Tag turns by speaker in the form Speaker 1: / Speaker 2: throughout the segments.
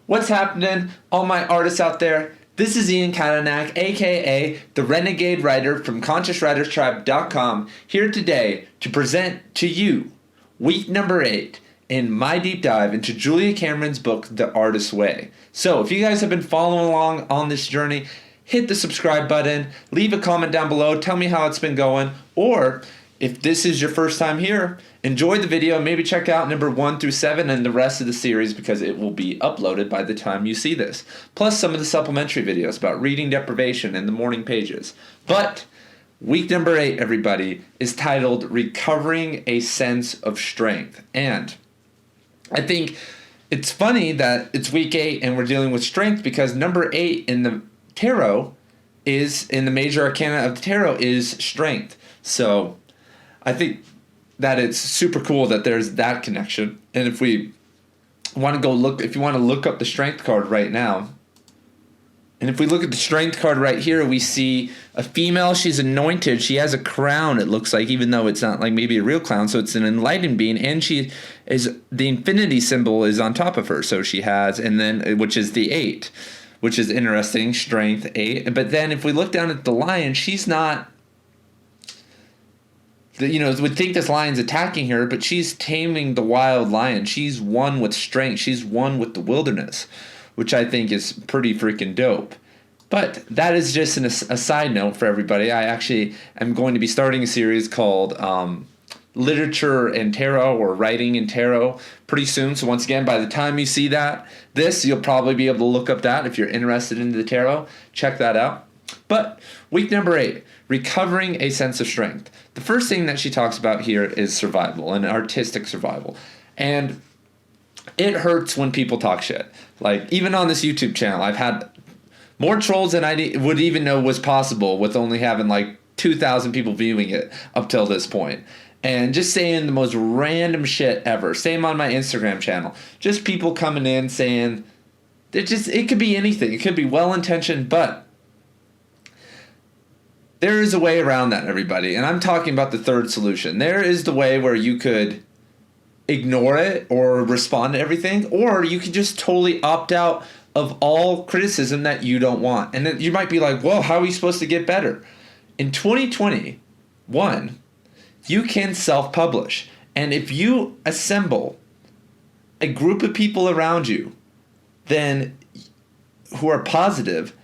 Speaker 1: What's happening, all my artists out there? This is Ian Kadanak, aka the Renegade Writer from ConsciousWritersTribe.com, here today to present to you week number 8 in my deep dive into Julia Cameron's book, The Artist's Way. So if you guys have been following along on this journey, hit the subscribe button, leave a comment down below, tell me how it's been going, or if this is your first time here, enjoy the video, maybe check out number 1 through 7 and the rest of the series because it will be uploaded by the time you see this. Plus some of the supplementary videos about reading deprivation and the morning pages. But week number 8, everybody, is titled Recovering a Sense of Strength. And I think it's funny that it's week 8 and we're dealing with strength because number 8 in the tarot is, in the major arcana of the tarot, is strength. So I think that it's super cool that there's that connection. And if we want to go look, if you want to look up the strength card right now, and if we look at the strength card right here, we see a female. She's anointed. She has a crown, it looks like, even though it's not like maybe a real crown. So it's an enlightened being. And she is, the infinity symbol is on top of her. So she has, and then, which is the 8, which is interesting, strength 8. But then if we look down at the lion, she's not, would think this lion's attacking her, but she's taming the wild lion. She's one with strength. She's one with the wilderness, which I think is pretty freaking dope. But that is just a side note for everybody. I actually am going to be starting a series called Literature and Tarot, or Writing and Tarot, pretty soon. So once again, by the time you see this, you'll probably be able to look up that if you're interested in the tarot. Check that out. But week number 8, recovering a sense of strength. The first thing that she talks about here is survival, and artistic survival. And it hurts when people talk shit. Like, even on this YouTube channel, I've had more trolls than I would even know was possible with only having like 2,000 people viewing it up till this point. And just saying the most random shit ever. Same on my Instagram channel. Just people coming in saying, it could be anything. It could be well-intentioned, but there is a way around that, everybody. And I'm talking about the third solution. There is the way where you could ignore it or respond to everything, or you could just totally opt out of all criticism that you don't want. And then you might be like, whoa, how are we supposed to get better? In 2021, you can self-publish. And if you assemble a group of people around you then who are positive,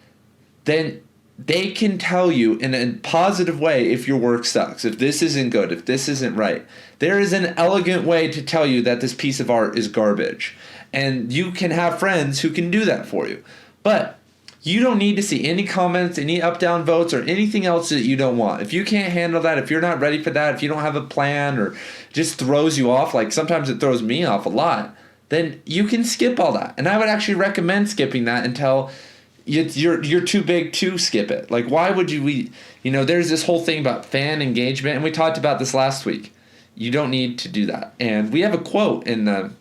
Speaker 1: then they can tell you in a positive way if your work sucks, if this isn't good, if this isn't right. There is an elegant way to tell you that this piece of art is garbage. And you can have friends who can do that for you. But you don't need to see any comments, any up-down votes, or anything else that you don't want. If you can't handle that, if you're not ready for that, if you don't have a plan, or just throws you off, like sometimes it throws me off a lot, then you can skip all that. And I would actually recommend skipping that until you're too big to skip it. Like, why would you? There's this whole thing about fan engagement, and we talked about this last week. You don't need to do that. And we have a quote a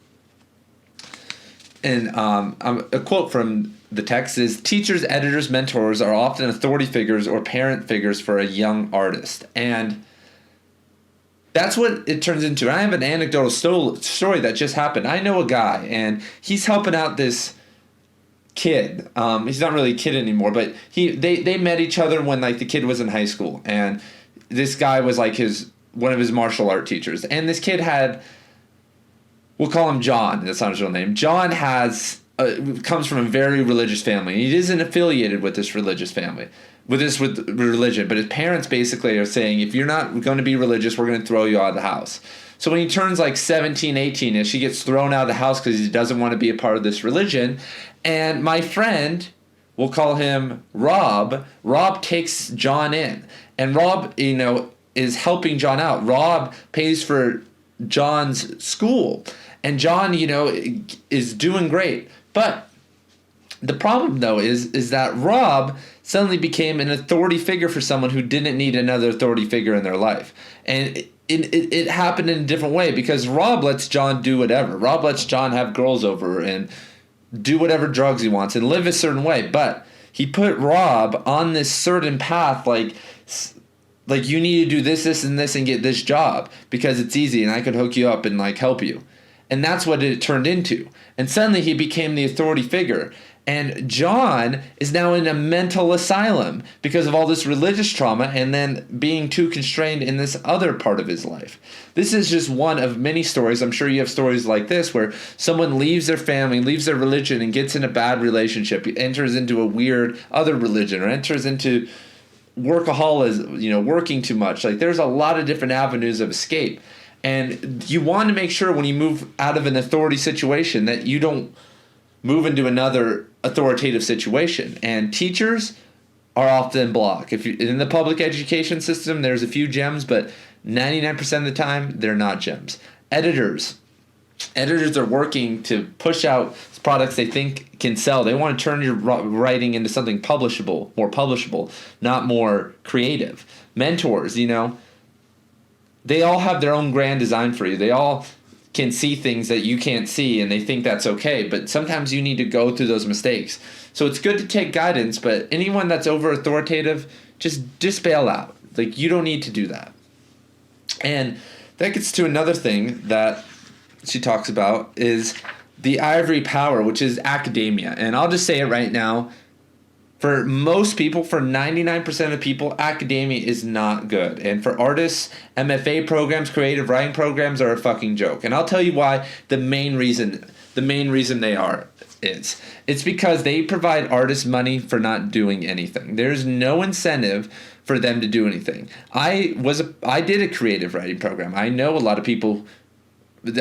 Speaker 1: quote from the text is, teachers, editors, mentors are often authority figures or parent figures for a young artist. And that's what it turns into. And I have an anecdotal story that just happened. I know a guy, and he's helping out this kid. He's not really a kid anymore, but they met each other when like the kid was in high school, and this guy was like one of his martial art teachers. And this kid had, we'll call him John. That's not his real name. John comes from a very religious family. He isn't affiliated with this religious family, with religion. But his parents basically are saying, if you're not going to be religious, we're going to throw you out of the house. So when he turns like 17, 18-ish, he gets thrown out of the house because he doesn't want to be a part of this religion. And my friend, we'll call him Rob. Rob takes John in. And Rob, is helping John out. Rob pays for John's school. And John, is doing great. But the problem, though, is that Rob suddenly became an authority figure for someone who didn't need another authority figure in their life. And it happened in a different way because Rob lets John do whatever. Rob lets John have girls over and do whatever drugs he wants and live a certain way. But he put Rob on this certain path, like you need to do this, this, and this and get this job because it's easy and I could hook you up and like help you. And that's what it turned into. And suddenly he became the authority figure. And John is now in a mental asylum because of all this religious trauma and then being too constrained in this other part of his life. This is just one of many stories. I'm sure you have stories like this where someone leaves their family, leaves their religion, and gets in a bad relationship, enters into a weird other religion, or enters into workaholism, working too much. Like, there's a lot of different avenues of escape. And you want to make sure when you move out of an authority situation that you don't move into another authoritative situation. And teachers are often blocked. If you in the public education system, there's a few gems, but 99% of the time, they're not gems. Editors are working to push out products they think can sell. They want to turn your writing into something more publishable, not more creative. Mentors, they all have their own grand design for you. They all can see things that you can't see, and they think that's okay. But sometimes you need to go through those mistakes. So it's good to take guidance, but anyone that's over authoritative, just bail out. Like, you don't need to do that. And that gets to another thing that she talks about is the ivory power, which is academia. And I'll just say it right now. For most people, for 99% of people, academia is not good. And for artists, MFA programs, creative writing programs are a fucking joke. And I'll tell you why. The main reason they are is it's because they provide artists money for not doing anything. There's no incentive for them to do anything. I did a creative writing program. I know a lot of people.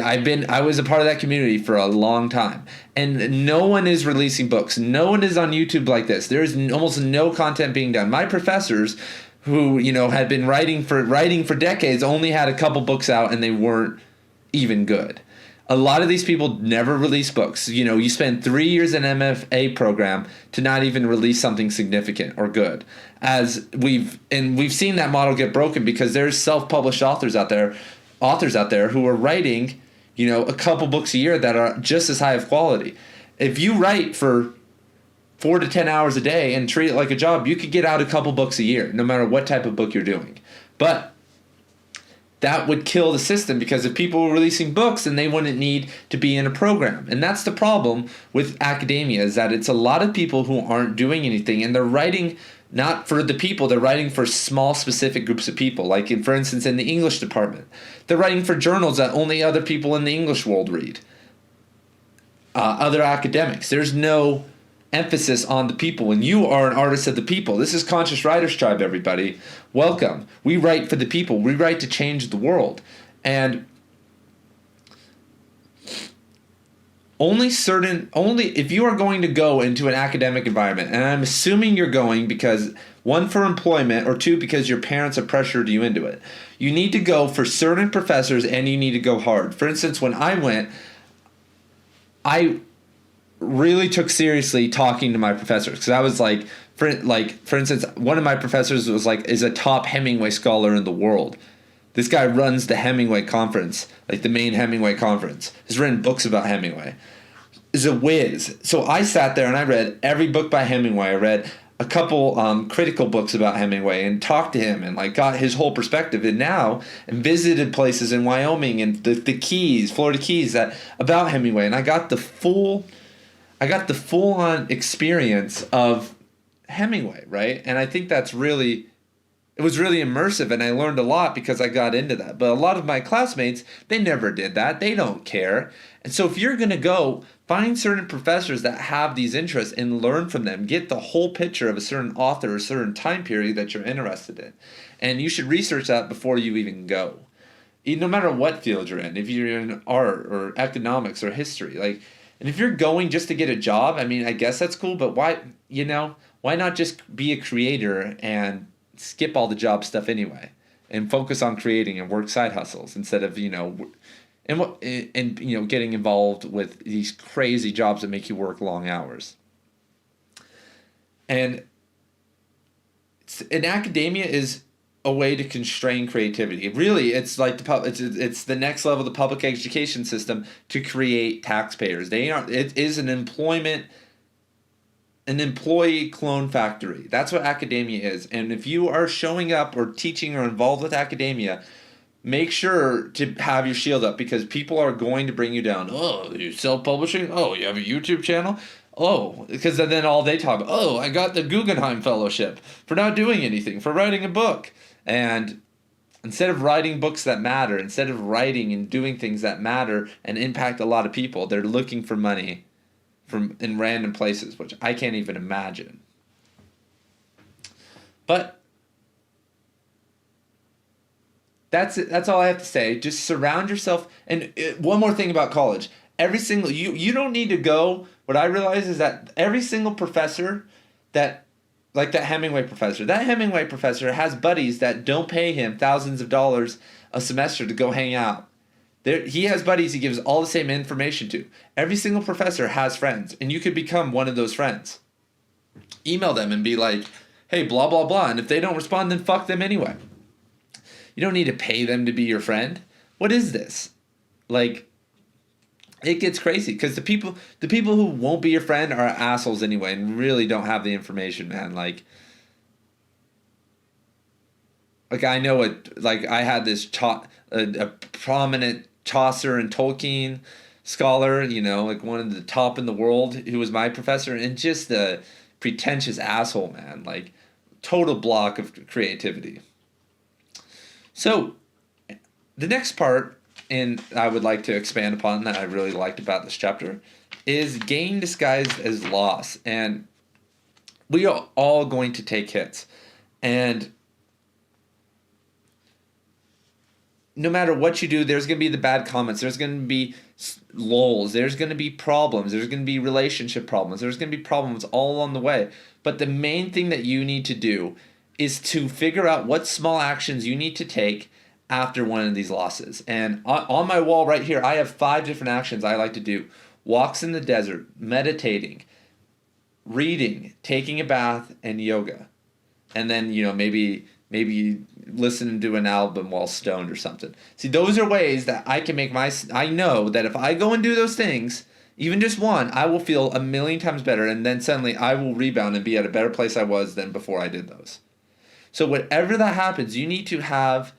Speaker 1: I was a part of that community for a long time, and no one is releasing books. No one is on YouTube like this. There is almost no content being done. My professors, who had been writing for decades, only had a couple books out, and they weren't even good. A lot of these people never release books. You spend 3 years in an MFA program to not even release something significant or good. As we've seen that model get broken because there's self-published authors out there who are writing, a couple books a year that are just as high of quality. If you write for 4 to 10 hours a day and treat it like a job, you could get out a couple books a year, no matter what type of book you're doing. But that would kill the system, because if people were releasing books, then they wouldn't need to be in a program. And that's the problem with academia, is that it's a lot of people who aren't doing anything, and they're writing not for the people, they're writing for small specific groups of people. Like, for instance, in the English department, they're writing for journals that only other people in the English world read. Other academics. There's no emphasis on the people. When you are an artist of the people, this is Conscious Writers Tribe, everybody. Welcome. We write for the people. We write to change the world. And only if you are going to go into an academic environment, and I'm assuming you're going because, one, for employment, or two, because your parents have pressured you into it, you need to go for certain professors, and you need to go hard. For instance, when I went, I really took seriously talking to my professors, because I was like, for instance, one of my professors is a top Hemingway scholar in the world. This guy runs the Hemingway conference, like the main Hemingway conference. He's written books about Hemingway. Is a whiz. So I sat there and I read every book by Hemingway. I read a couple critical books about Hemingway and talked to him and got his whole perspective. And visited places in Wyoming and the Keys, Florida Keys, about Hemingway. And I got the full on experience of Hemingway, right? And I think it was really immersive, and I learned a lot because I got into that. But a lot of my classmates, they never did that. They don't care. And so if you're going to go, find certain professors that have these interests and learn from them. Get the whole picture of a certain author or a certain time period that you're interested in. And you should research that before you even go. No matter what field you're in, if you're in art or economics or history. And if you're going just to get a job, I mean, I guess that's cool, but why not just be a creator and skip all the job stuff anyway and focus on creating and work side hustles instead of getting involved with these crazy jobs that make you work long hours. And academia is a way to constrain creativity. Really, it's like it's the next level of the public education system to create taxpayers. It is an employee clone factory. That's what academia is. And if you are showing up or teaching or involved with academia, make sure to have your shield up because people are going to bring you down. Oh, you self-publishing? Oh, you have a YouTube channel? Oh, because then all they talk about, oh, I got the Guggenheim Fellowship for not doing anything, for writing a book. And instead of writing books that matter, instead of writing and doing things that matter and impact a lot of people, they're looking for money from in random places, which I can't even imagine. But that's it. That's all I have to say. Just surround yourself. And one more thing about college. Every single you don't need to go. What I realize is that every single professor that that Hemingway professor has buddies that don't pay him thousands of dollars a semester to go hang out. He has buddies he gives all the same information to. Every single professor has friends, and you could become one of those friends. Email them and be like, hey, blah, blah, blah. And if they don't respond, then fuck them anyway. You don't need to pay them to be your friend. What is this? Like, it gets crazy because the people who won't be your friend are assholes anyway and really don't have the information, man. Like I know it. Like I had this a prominent Chaucer and Tolkien scholar, like one of the top in the world, who was my professor, and just a pretentious asshole, man. Like total block of creativity. So the next part, and I would like to expand upon that I really liked about this chapter, is gain disguised as loss. And we are all going to take hits. And no matter what you do, there's going to be the bad comments. There's going to be lulls. There's going to be problems. There's going to be relationship problems. There's going to be problems all along the way. But the main thing that you need to do is to figure out what small actions you need to take after one of these losses. And on my wall right here, I have 5 different actions I like to do. Walks in the desert, meditating, reading, taking a bath, and yoga. And then, maybe listen to an album while stoned or something. See, those are ways that I can make I know that if I go and do those things, even just one, I will feel a million times better, and then suddenly I will rebound and be at a better place I was than before I did those. So whatever that happens, you need to have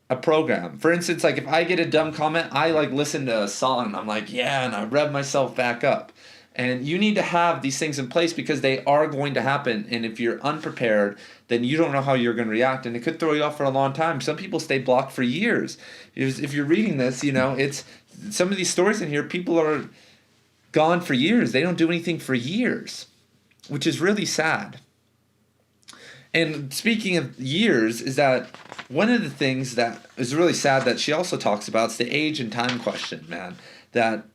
Speaker 1: a program. For instance, like if I get a dumb comment, I listen to a song and I'm like, yeah, and I rev myself back up. And you need to have these things in place because they are going to happen. And if you're unprepared, then you don't know how you're going to react. And it could throw you off for a long time. Some people stay blocked for years. If you're reading this, it's some of these stories in here, people are gone for years. They don't do anything for years, which is really sad. And speaking of years, is that one of the things that is really sad that she also talks about is the age and time question, man. That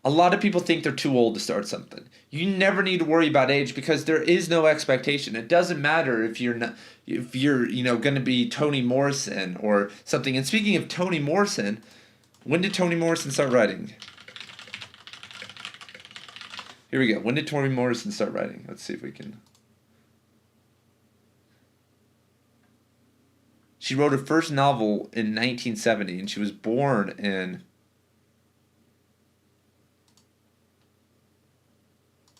Speaker 1: a lot of people think they're too old to start something. You never need to worry about age because there is no expectation. It doesn't matter if you're going to be Toni Morrison or something. And speaking of Toni Morrison, when did Toni Morrison start writing? Here we go. When did Toni Morrison start writing? Let's see if we can. She wrote her first novel in 1970, and she was born in...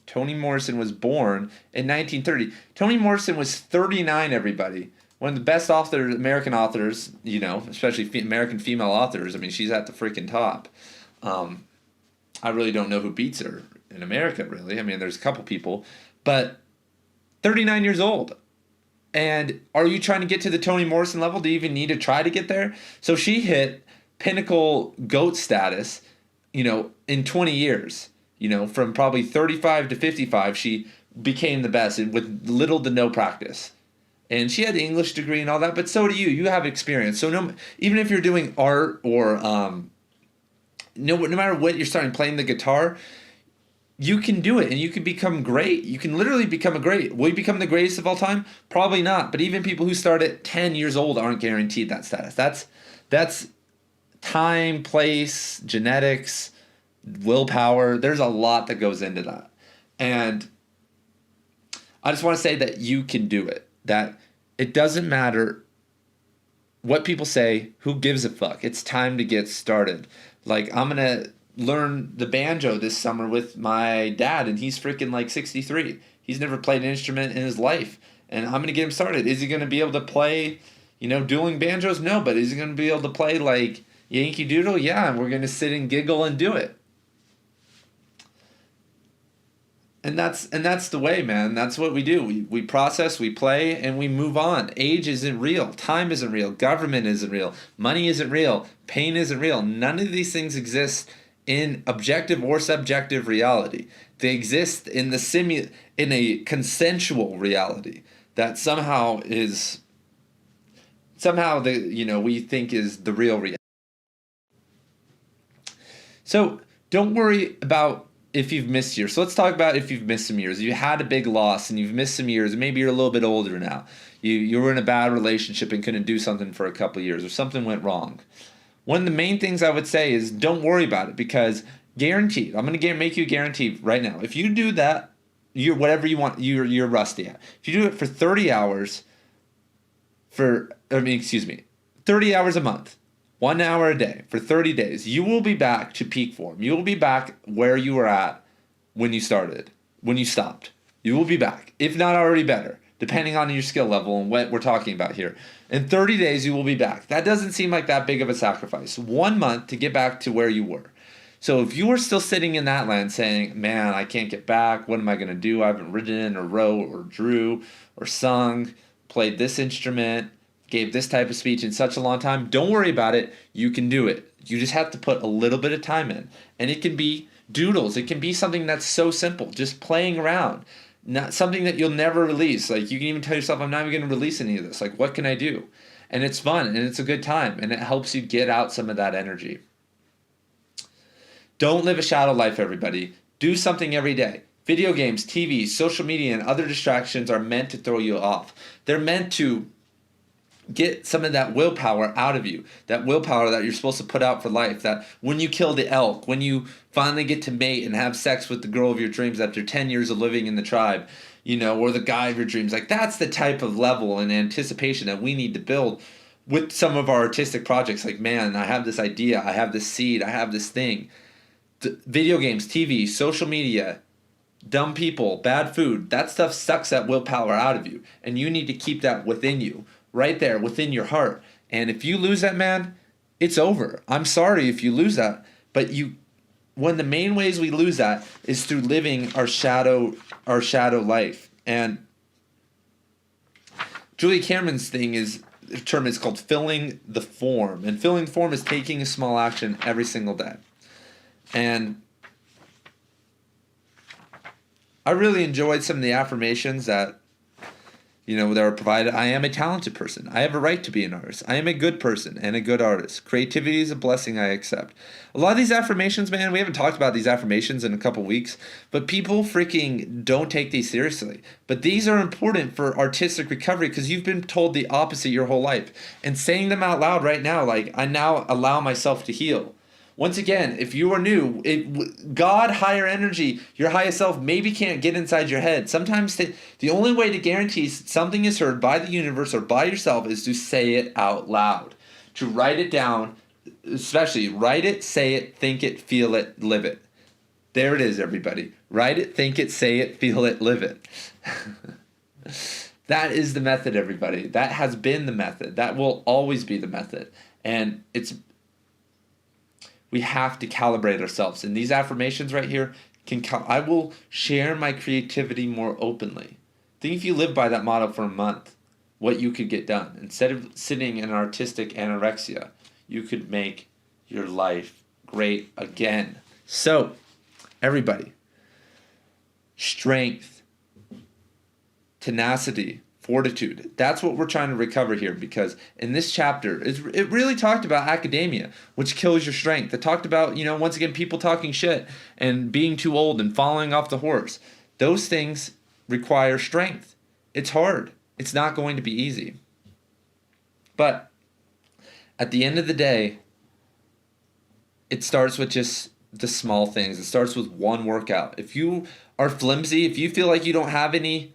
Speaker 1: Toni Morrison was born in 1930. Toni Morrison was 39, everybody. One of the best American authors, especially American female authors. I mean, she's at the freaking top. I really don't know who beats her in America, really. I mean, there's a couple people. But 39 years old. And are you trying to get to the Toni Morrison level? Do you even need to try to get there? So she hit pinnacle GOAT status, in 20 years. From probably 35 to 55, she became the best with little to no practice. And she had an English degree and all that, but so do you. You have experience. So even if you're doing art or no matter what you're starting playing the guitar, you can do it and you can become great. You can literally become Will you become the greatest of all time? Probably not. But even people who start at 10 years old aren't guaranteed that status. That's time, place, genetics, willpower. There's a lot that goes into that. And I just want to say that you can do it. That it doesn't matter what people say. Who gives a fuck? It's time to get started. Like, I'm going to learn the banjo this summer with my dad, and he's freaking 63. He's never played an instrument in his life. and I'm going to get him started. Is he going to be able to play, dueling banjos? No, but is he going to be able to play like Yankee Doodle? Yeah, and we're going to sit and giggle and do it. And that's the way, man. That's what we do. We process, we play, and we move on. Age isn't real. Time isn't real. Government isn't real. Money isn't real. Pain isn't real. None of these things exist in objective or subjective reality. They exist in in a consensual reality that somehow we think is the real reality. So don't worry about if you've missed years. So let's talk about if you've missed some years. You had a big loss and you've missed some years, and maybe you're a little bit older now. You were in a bad relationship and couldn't do something for a couple of years, or something went wrong. One of the main things I would say is don't worry about it, because guaranteed, I'm going to make you guarantee right now, if you do that, you're whatever you want, you're rusty at. If you do it for 30 hours 30 hours a month, 1 hour a day for 30 days, you will be back to peak form. You will be back where you were at when you stopped. You will be back, if not already better, depending on your skill level and what we're talking about here. In 30 days, you will be back. That doesn't seem like that big of a sacrifice. 1 month to get back to where you were. So if you are still sitting in that land saying, man, I can't get back, what am I going to do? I haven't written or wrote or drew or sung, played this instrument, gave this type of speech in such a long time, don't worry about it. You can do it. You just have to put a little bit of time in. And it can be doodles. It can be something that's so simple, just playing around. Not something that you'll never release. Like, you can even tell yourself, I'm not even going to release any of this. Like, what can I do? And it's fun, and it's a good time, and it helps you get out some of that energy. Don't live a shadow life, everybody. Do something every day. Video games, TV, social media, and other distractions are meant to throw you off. They're meant to get some of that willpower out of you, that willpower that you're supposed to put out for life, that when you kill the elk, when you finally get to mate and have sex with the girl of your dreams after 10 years of living in the tribe, or the guy of your dreams, like, that's the type of level and anticipation that we need to build with some of our artistic projects. Like, man, I have this idea, I have this seed, I have this thing. Video games, TV, social media, dumb people, bad food, that stuff sucks that willpower out of you, and you need to keep that within you. Right there within your heart. And if you lose that, man, it's over. I'm sorry if you lose that. But one of the main ways we lose that is through living our shadow life. And Julia Cameron's term is called filling the form. And filling the form is taking a small action every single day. And I really enjoyed some of the affirmations that that are provided. I am a talented person. I have a right to be an artist. I am a good person and a good artist. Creativity is a blessing I accept. A lot of these affirmations, man, we haven't talked about these affirmations in a couple weeks, but people freaking don't take these seriously. But these are important for artistic recovery, because you've been told the opposite your whole life. And saying them out loud right now, like, I now allow myself to heal. Once again, if you are new, God, higher energy, your highest self maybe can't get inside your head. Sometimes the only way to guarantee something is heard by the universe or by yourself is to say it out loud. To write it down, especially write it, say it, think it, feel it, live it. There it is, everybody. Write it, think it, say it, feel it, live it. That is the method, everybody. That has been the method. That will always be the method. And we have to calibrate ourselves. And these affirmations right here, I will share my creativity more openly. Think if you live by that motto for a month, what you could get done. Instead of sitting in artistic anorexia, you could make your life great again. So, everybody, strength, tenacity, fortitude. That's what we're trying to recover here, because in this chapter, it really talked about academia, which kills your strength. It talked about, once again, people talking shit and being too old and falling off the horse. Those things require strength. It's hard. It's not going to be easy. But at the end of the day, it starts with just the small things. It starts with one workout. If you are flimsy, if you feel like you don't have any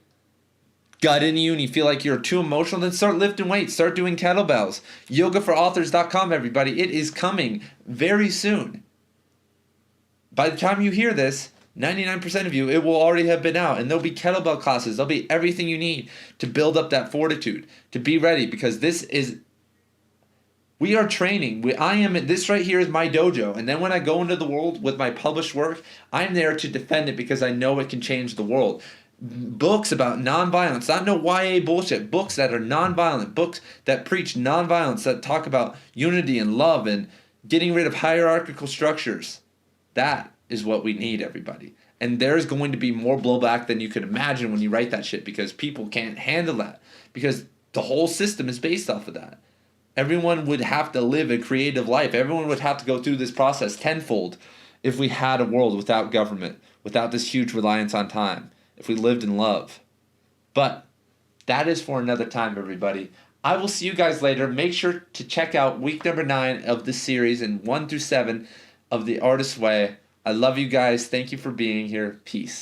Speaker 1: gut in you and you feel like you're too emotional, then start lifting weights. Start doing kettlebells. YogaForAuthors.com, everybody. It is coming very soon. By the time you hear this, 99% of you, it will already have been out. And there'll be kettlebell classes. There'll be everything you need to build up that fortitude, to be ready, because we are training. This right here is my dojo. And then when I go into the world with my published work, I'm there to defend it because I know it can change the world. Books about nonviolence, not no YA bullshit, books that are nonviolent, books that preach nonviolence, that talk about unity and love and getting rid of hierarchical structures. That is what we need, everybody. And there's going to be more blowback than you could imagine when you write that shit, because people can't handle that, because the whole system is based off of that. Everyone would have to live a creative life. Everyone would have to go through this process tenfold if we had a world without government, without this huge reliance on time, if we lived in love. But that is for another time, everybody. I will see you guys later. Make sure to check out week number 9 of this series and 1 through 7 of The Artist's Way. I love you guys. Thank you for being here. Peace.